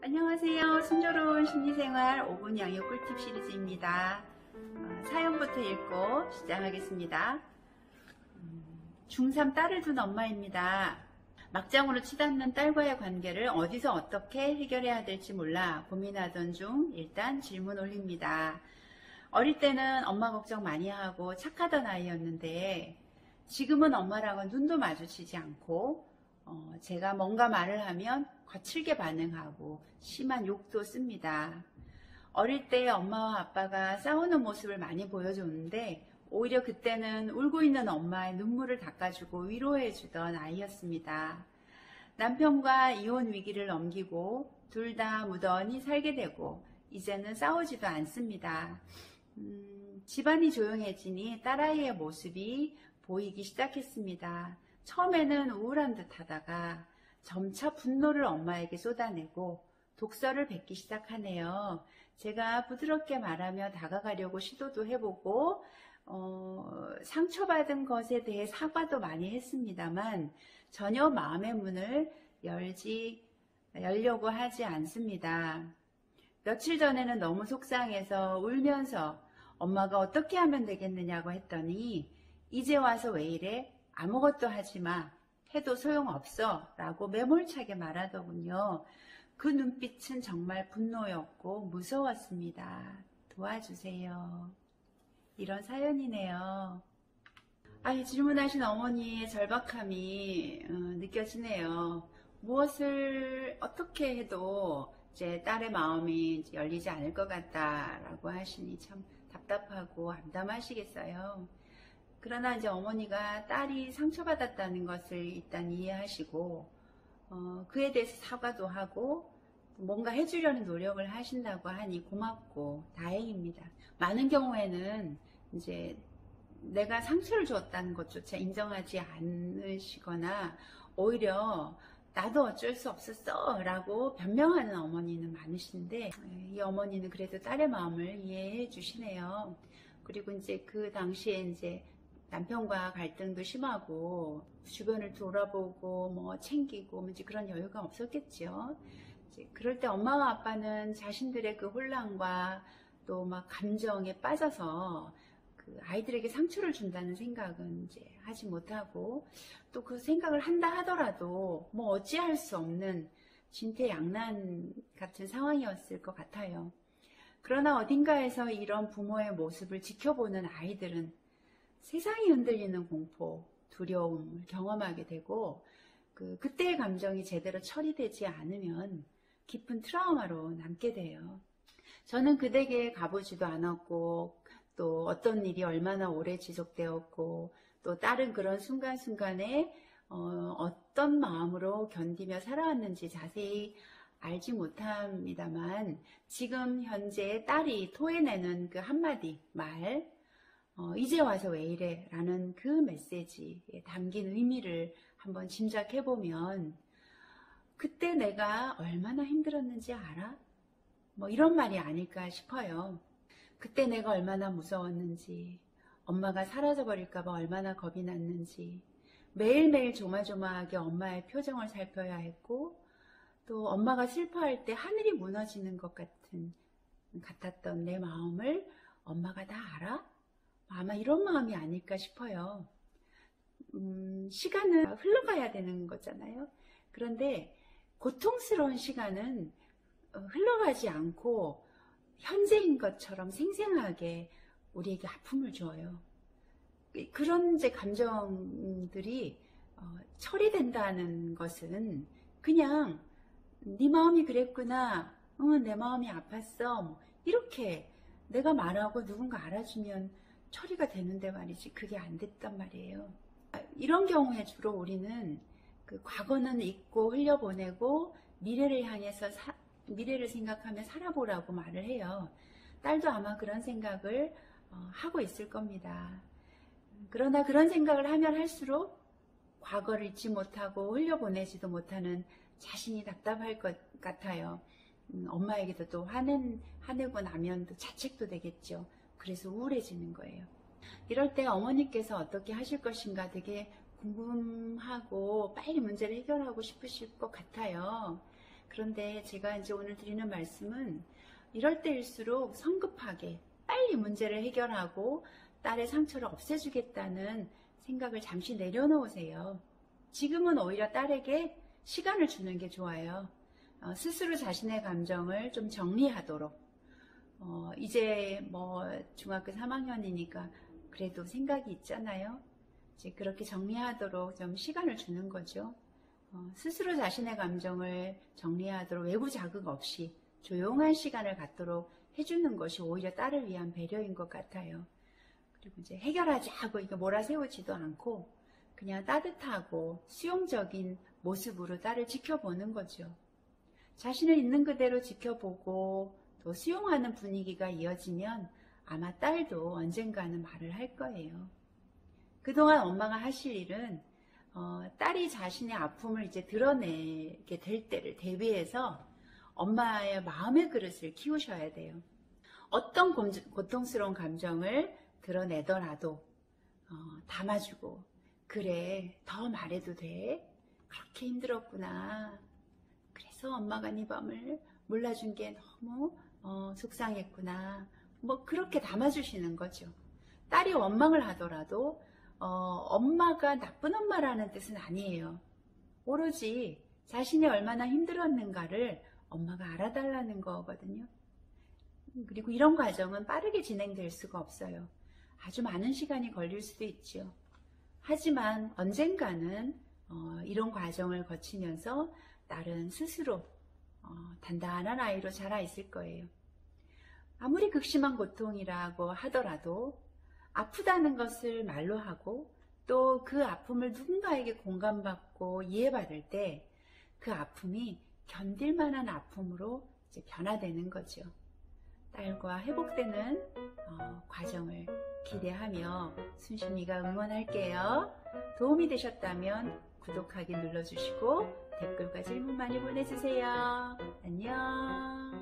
안녕하세요. 순조로운 심리생활 5분 양육 꿀팁 시리즈입니다. 사연부터 읽고 시작하겠습니다. 중3 딸을 둔 엄마입니다. 막장으로 치닫는 딸과의 관계를 어디서 어떻게 해결해야 될지 몰라 고민하던 중 일단 질문 올립니다. 어릴 때는 엄마 걱정 많이 하고 착하던 아이였는데 지금은 엄마랑은 눈도 마주치지 않고 제가 뭔가 말을 하면 거칠게 반응하고 심한 욕도 씁니다. 어릴 때 엄마와 아빠가 싸우는 모습을 많이 보여줬는데 오히려 그때는 울고 있는 엄마의 눈물을 닦아주고 위로해주던 아이였습니다. 남편과 이혼 위기를 넘기고 둘 다 무던히 살게 되고 이제는 싸우지도 않습니다. 집안이 조용해지니 딸아이의 모습이 보이기 시작했습니다. 처음에는 우울한 듯 하다가 점차 분노를 엄마에게 쏟아내고 독서를 뱉기 시작하네요. 제가 부드럽게 말하며 다가가려고 시도도 해보고 상처받은 것에 대해 사과도 많이 했습니다만 전혀 마음의 문을 열려고 하지 않습니다. 며칠 전에는 너무 속상해서 울면서 엄마가 어떻게 하면 되겠느냐고 했더니 이제 와서 왜 이래? 아무것도 하지 마. 해도 소용없어. 라고 매몰차게 말하더군요. 그 눈빛은 정말 분노였고 무서웠습니다. 도와주세요. 이런 사연이네요. 질문하신 어머니의 절박함이 느껴지네요. 무엇을 어떻게 해도 이제 딸의 마음이 이제 열리지 않을 것 같다라고 하시니 참 답답하고 암담하시겠어요. 그러나 이제 어머니가 딸이 상처받았다는 것을 일단 이해하시고 그에 대해서 사과도 하고 뭔가 해주려는 노력을 하신다고 하니 고맙고 다행입니다. 많은 경우에는 이제 내가 상처를 줬다는 것조차 인정하지 않으시거나 오히려 나도 어쩔 수 없었어 라고 변명하는 어머니는 많으신데 이 어머니는 그래도 딸의 마음을 이해해 주시네요. 그리고 이제 그 당시에 이제 남편과 갈등도 심하고 주변을 돌아보고 뭐 챙기고 이제 그런 여유가 없었겠죠. 이제 그럴 때 엄마와 아빠는 자신들의 그 혼란과 또 막 감정에 빠져서 그 아이들에게 상처를 준다는 생각은 이제 하지 못하고 또 그 생각을 한다 하더라도 뭐 어찌할 수 없는 진퇴양난 같은 상황이었을 것 같아요. 그러나 어딘가에서 이런 부모의 모습을 지켜보는 아이들은 세상이 흔들리는 공포, 두려움을 경험하게 되고 그때의 감정이 제대로 처리되지 않으면 깊은 트라우마로 남게 돼요. 저는 그 댁에 가보지도 않았고 또 어떤 일이 얼마나 오래 지속되었고 또 다른 그런 순간순간에 어떤 마음으로 견디며 살아왔는지 자세히 알지 못합니다만 지금 현재 딸이 토해내는 그 한마디 말 이제 와서 왜 이래? 라는 그 메시지에 담긴 의미를 한번 짐작해보면 그때 내가 얼마나 힘들었는지 알아? 뭐 이런 말이 아닐까 싶어요. 그때 내가 얼마나 무서웠는지, 엄마가 사라져버릴까봐 얼마나 겁이 났는지, 매일매일 조마조마하게 엄마의 표정을 살펴야 했고, 또 엄마가 슬퍼할 때 하늘이 무너지는 것 같았던 내 마음을 엄마가 다 알아? 아마 이런 마음이 아닐까 싶어요. 시간은 흘러가야 되는 거잖아요. 그런데 고통스러운 시간은 흘러가지 않고 현재인 것처럼 생생하게 우리에게 아픔을 줘요. 그런 이제 감정들이 처리된다는 것은 그냥 네 마음이 그랬구나, 내 마음이 아팠어, 뭐 이렇게 내가 말하고 누군가 알아주면 처리가 되는데 말이지 그게 안 됐단 말이에요. 이런 경우에 주로 우리는 그 과거는 잊고 흘려보내고 미래를 향해서 미래를 생각하며 살아보라고 말을 해요. 딸도 아마 그런 생각을 하고 있을 겁니다. 그러나 그런 생각을 하면 할수록 과거를 잊지 못하고 흘려보내지도 못하는 자신이 답답할 것 같아요. 엄마에게도 또 화내고 나면 또 자책도 되겠죠. 그래서 우울해지는 거예요. 이럴 때 어머니께서 어떻게 하실 것인가 되게 궁금하고 빨리 문제를 해결하고 싶으실 것 같아요. 그런데 제가 이제 오늘 드리는 말씀은 이럴 때일수록 성급하게 빨리 문제를 해결하고 딸의 상처를 없애주겠다는 생각을 잠시 내려놓으세요. 지금은 오히려 딸에게 시간을 주는 게 좋아요. 스스로 자신의 감정을 좀 정리하도록. 이제 뭐 중학교 3학년이니까 그래도 생각이 있잖아요. 이제 그렇게 정리하도록 좀 시간을 주는 거죠. 스스로 자신의 감정을 정리하도록 외부 자극 없이 조용한 시간을 갖도록 해주는 것이 오히려 딸을 위한 배려인 것 같아요. 그리고 이제 해결하자고 이거 몰아세우지도 않고 그냥 따뜻하고 수용적인 모습으로 딸을 지켜보는 거죠. 자신을 있는 그대로 지켜보고 또 수용하는 분위기가 이어지면 아마 딸도 언젠가는 말을 할 거예요. 그동안 엄마가 하실 일은 딸이 자신의 아픔을 이제 드러내게 될 때를 대비해서 엄마의 마음의 그릇을 키우셔야 돼요. 어떤 고통스러운 감정을 드러내더라도 담아주고, 그래, 더 말해도 돼. 그렇게 힘들었구나. 그래서 엄마가 네 밤을 몰라준 게 너무 속상했구나. 뭐 그렇게 담아주시는 거죠. 딸이 원망을 하더라도 엄마가 나쁜 엄마라는 뜻은 아니에요. 오로지 자신이 얼마나 힘들었는가를 엄마가 알아달라는 거거든요. 그리고 이런 과정은 빠르게 진행될 수가 없어요. 아주 많은 시간이 걸릴 수도 있죠. 하지만 언젠가는 이런 과정을 거치면서 딸은 스스로 단단한 아이로 자라 있을 거예요. 아무리 극심한 고통이라고 하더라도 아프다는 것을 말로 하고 또 그 아픔을 누군가에게 공감받고 이해받을 때 그 아픔이 견딜 만한 아픔으로 이제 변화되는 거죠. 딸과 회복되는 과정을 기대하며 순심이가 응원할게요. 도움이 되셨다면 구독하기 눌러주시고 댓글과 질문 많이 보내주세요. 안녕.